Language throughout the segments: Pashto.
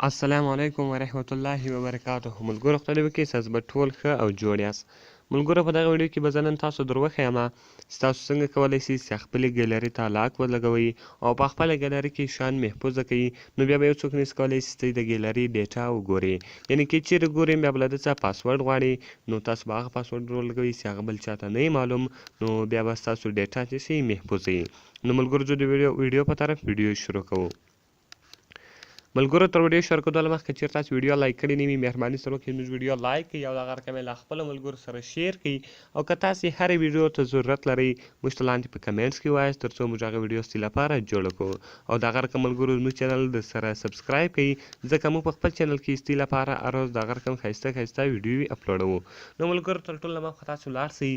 السلام علیکم ورحمت الله وبرکاته. ملګرو خدای وکړي ستاسو به ټول ښه او جوړ یاست. ملګرو په دغه ویډیو کې به زه نن تاسو در وښیم چې تاسو څنګه کولی شئ چې خپلې ګیلري ته لاک ولګوئ او په خپله ګیلري کې شیان محفوظه کوئ. نو بیا به یو څوک نشي کولی چې د ګیلري ډیټا وګورئ، یعنې که چیرې ګورئ بیا به له ده څخه پاسورډ غواړي، نو تاسو به هغه پاسورډ ولګوئ چې هغه بل چاته نه معلوم، نو بیا به ستاسو ډیټا چې شي محفوظه وي. نو ملګرو زه د ویډیو په طرف ویډیو شروع کوو. ملګرو تر ویډیو شروع کېدو مخکې چېرې تاسو ویډیو لایک کړې نه وي مهرباني سره وکړئ زموږ ویډیو لایک کړئ او دغه رقم یې له خپلو ملګرو سره شیر کړئ، او که تاسې هرې ویډیو ته ضرورت لرئ موږ ته لاندې په کمنټس کې ووایاست تر څو موږ هغه ویډیو ستاسو لپاره جوړه کړو. او دغه رقم ملګرو زموږ چینل د سره سبسکرایب کړئ، ځکه موږ په خپل چینل کې ستاسو لپاره هر ورځ دغه رقم ښایسته ویډیوې اپلوډوو. نو ملګرو تر ټولو مخکې تاسو ولاړ شئ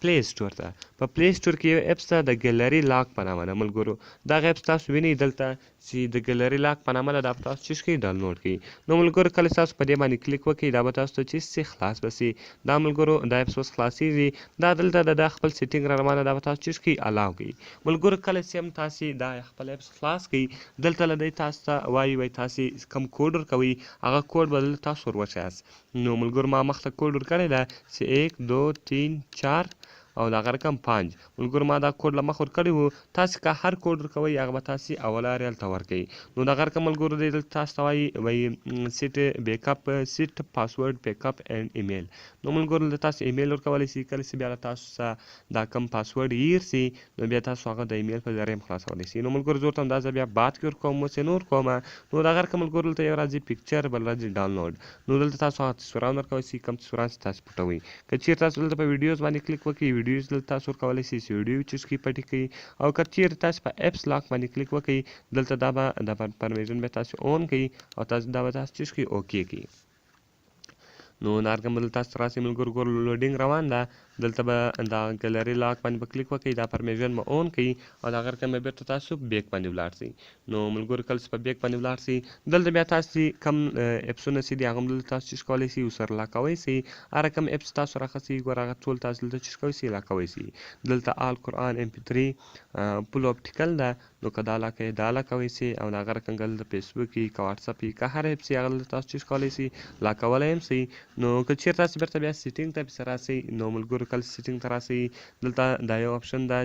پلی سټور ته. په پلی سټور کې یو اپس ته د ګیلري لاک په نامه ده. ملګرو دغه اپس تاسو وینئ دلته چې د ګیلري لاک په نامه ده، دا به تاسو چیش کړئ ډاونلوډ کړئ. نو ملګرو کله تاسو په دې باندې کلیک وکړئ دا به تاسو ته چیز شي خلاص به شي. دا ملګرو دا اپس اوس خلاصېږي، دا دلته د خپل سیټینګ را روانه دا به تاسو چیش کړئ الاو کړئ. ملګرو کله چې هم تاسې دا خپل اپس خلاص کړئ دلته له دی تاسو ته وایي تاسې کوم کوډ ورکوئ، هغه کوډ به دلته تاسو ور وښیاست. نو ملګرو ما مخته کوډ ورکړی ده چې 1 2 3 4 او دغه رقم 5. ملګرو ما دا کوډ له مخه ورکړی و، تاسې که هر کوډ ورکوئ هغه به تاسې اوله ریال ته ورکوئ. نو دغه رقم ملګرو دی دلته تاسو ته وایي سیټ پاسورډ بیک اپ اینډ ایمیل. نو ملګرو دلته تاسو ایمیل ورکولی شئ، کله چې بیا له تاسو څخه دا کم پاسورډ هیر شي نو بیا تاسو هغه د ایمیل په ذریعه هم خلاصولی شئ. نو ملګرو زه ورته همداسې بیا بعد کې ورکوم، اوس یې نه ورکوم. نو دغه رقم ملګرو دلته یو راځي پکچر بل راځي ډاونلوډ. نو دلته تاسو هغه تصویران ورکولی شئ کوم تصویران چې تاسو پټوئ. که چیرې تاسو دلته په ویډیوز باندې کلیک وکړئ ویډیوز دلته تاسو ورکولی شئ چې ویډیو چوز کړئ پټې کړئ، او که چیرې تاسو په اپس لاک باندې کلیک وکړئ دلته دا به د پرمیشن به تاسو اون کړئ او تاسو دا به تاسو چوز کړئ اوکې کړئ. نو دارګم دلته تاسو راسئ ملګرو ګورو لوډینګ روان ده، دلته به دا ګیلري لاک باندې به کلیک وکړئ، دا پرمیشن به اون کړئ او دغه رقم به بېرته تاسو بیک باندې ولاړ شئ. نو ملګرو کله چې په بیک باندې ولاړ شئ دلته بیا تاسې کم اپسونه چې دي هغه هم دلته تاسو چوز کولی شئ ورسره لاکوی شئ. هر کوم اپس تاسو راخیستئ ګوره هغه ټول تاسو دلته چوز کوی شئ لاکوی شئ. دلته آل قرآن MP3 پول اپټیکل ده، نو که دا لاکوئ دا لاکوی شئ، او دغه رقم دلته فیسبوک وي که واتساپ وي که هر اپس هغه دلته تاسو چوز کولی شئ لاکولی هم شئ. نو که چیرې تاسو بیرته بیا سیټینګ ته پسې راسئ نو ملګرو کله سیټینګ ته راسئ دلته دا یو آپشن ده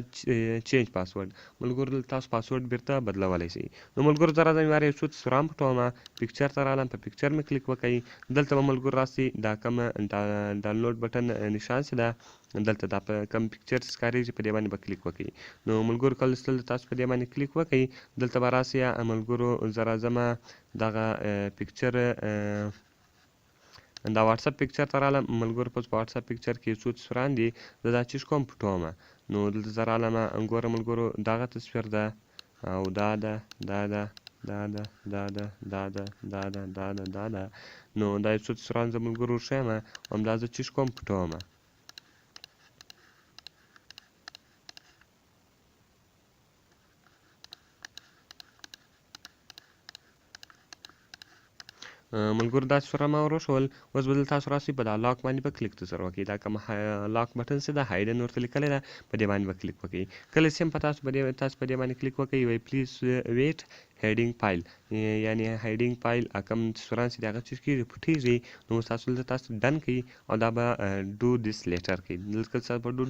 چینج پاسورډ. ملګرو دلته تاسو پاسورډ بیرته بدلولی شئ. نو ملګرو زه راځم یو څو تصویران پټوم، پکچر ته رالم، په پکچر مې کلیک وکړئ، دلته به ملګرو راسئ دا کوم ډاونلوډ بټن نشان چې ده دلته دا په کوم پکچر ښکارېږي په دې باندې به کلیک وکړئ. نو ملګرو کله چې تاسو په دې باندې کلیک وکړئ دلته به راسئ ملګرو زه راځم دغه پکچر دا واتساپ پکچر ته رالم. ملګرو په واتساپ پکچر کې څو تصویران دي زه دا چیز کوم پټوم. نو دلته زه رالم ګوره ملګرو دغه تصویر ده او دا ده دا ده دا ده دا ده دا ده دا ده دا ده دا ده. نو دا یو څو تصویران زه ملګرو ورښیم همدا زه چیز کوم پټوم. ملګرو دا تصویران ما ورښول، اوس به دلته تاسو راسئ په دا لاک باندې به کلیک ته سره وکړئ. دا کوم لاک بټن چې ده هایډن ورته لیکلی ده په دې باندې به کلیک وکړئ. کله چې هم تاسو په دې باندې کلیک وکړئ وایي پلیز ویټ هیډینګ فایل، یعنې هیډینګ فایل کوم تصویران چې دي هغه چیز کېږي پټېږي. نو تاسو دلته تاسو ډن کړئ او دا به ډو ډس لیټر کړئ. دلته تاسو په ډو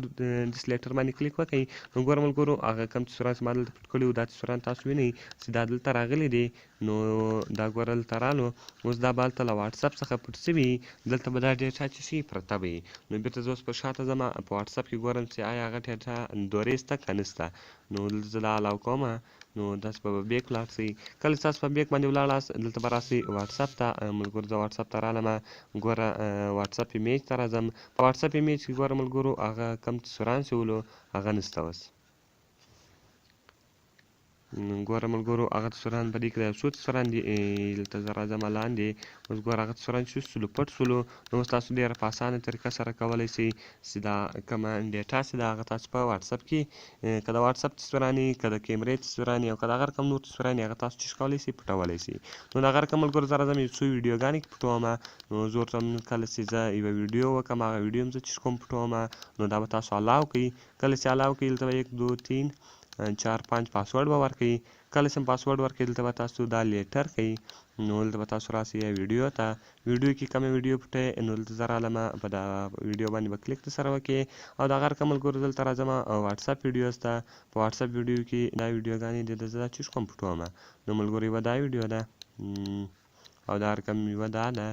ډس لیټر باندې کلیک وکړئ نو ګوره ملګرو هغه کوم تصویران چې ما دلته پټ کړي وو دا تصویران تاسو وینئ چې دا دلته راغلي دي. نو دا ګوره دلته رالو، اوس دا به هلته له واتساپ څخه پټ شوي دلته به دا ډیټا چې شي پرته به وي. نو بېرته زه اوس په شاته ځم په واتساپ کې ګورم چې آیا هغه ډیټا دورې شته که نه شته. نو دلته زه دا الاو کوم، نو داسې به بیک ولاړ شئ. کله چې تاسو په بیک باندې ولاړاست دلته به راسئ واتساپ ته. ملګرو زه واتساپ ته رالم، ګوره واتساپ ایمیج ته راځم. په واتساپ ایمیج کې ګوره ملګرو هغه کم تصویران چې ولو هغه نشته اوس. ګوره ملګرو هغه تصویران په دې کې یو څو تصویران دي دلته زه راځم لاندې. اوس ګوره هغه تصویران چې سولو پټ سولو. نو اوس تاسو ډېره په اسانه طریقه سره کولی شئ چې دا کومه ډیټا چې ده هغه تاسو په واتساپ کې که د واتساپ تصویران وي که د کیمرې تصویران وي او که د هغه رقم نور تصویران وي هغه تاسو چیز کولی شئ پټولی شئ. نو د هغه رقم ملګرو زه راځم یو څو ویډیوګانې کې پټوم. نو زه ورته کله چې زه یوه ویډیو وکړم هغه ویډیو هم زه چیز کوم پټوم. نو دا به تاسو الاو کړئ. کله چې الاو کړئ دلته به 1 2 3 4 5 پاسورډ به ورکړئ. کله چې پاسورډ ورکړئ دلته به تاسو دا لیټر کوئ نو دلته به تاسو راسئ ویډیو ته. ویډیو کې کومه ویډیو پټه نو دلته زه رالمه په دغه ویډیو باندې به کلیک درسره وکړې او د هغه رقم ملګرو دلته راځم واتساپ ویډیوز ته. په واتساپ ویډیو کې دا ویډیوګانې دي د زه دا چوز کوم پټومه. نو ملګرو یوه دا ویډیو ده او دا رقم یوه دا ده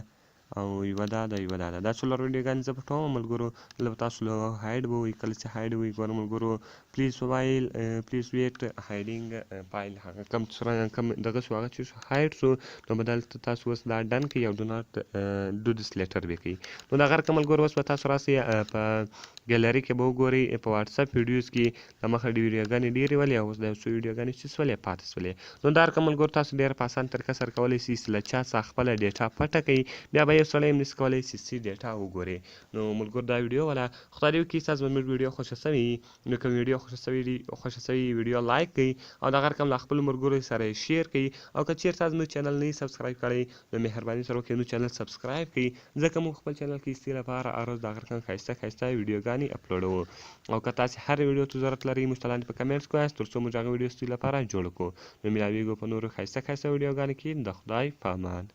او یوه دا ده یوه دا ده. دا څلور ویډیوګانې زه پټوم ملګرو. دلته به تاسو له هایډ به ووایي. کله چې هایډ ووایي ګوره ملګرو پلیز موبایل پلیز ویټ هایډینګ فایل هغه کم دغه شو هغه چې هایډ شو نو به دلته تاسو اوس دا ډن کړئ او ډو ناټ ډو دس لیټر به کوي. نو د هغه رقم ملګرو اوس به تاسو راسئ په ګیلري کې به وګورئ په واتساپ ویډیوز کې د مخه ویډیوګانې ډېرې ولې او اوس د یو څو ویډیوګانې چې سولې پاتې سولې. نو دا رقم ملګرو تاسو ډېر په اسان طریقه سره کولی شئ چې له چا څخه خپله ډیټا پټه کړئ بیا به یو سړی هم نشي کولی چې ډیټا وګوري. نو ملګرو دا ویډیو وله خدای دې وکړي ستاسو زموږ ویډیو خوښه سوې نو که ویډیو خوښه سوې ویډیو لایک کړئ او دغه رقم له خپلو ملګرو سره یې شیر کړئ او که چېرته زموږ چینل نه یې سبسکرایب کړی نو مهرباني سره وکړئ زموږ چینل سبسکرایب کړئ ځکه موږ خپل چینل کې ستاسو لپاره هر ورځ دغه رقم ښایسته ښایسته ویډیوګانې اپلوډوو او که تاسې هر ویډیو ته ضرورت لرئ موږ ته لاندې په کمنټس کې وایاست تر څو موږ هغه ویډیو ستاسو لپاره جوړ کړو. نو ملاویږو په نورو ښایسته ښایسته ویډیوګانو کې د خدای په امان.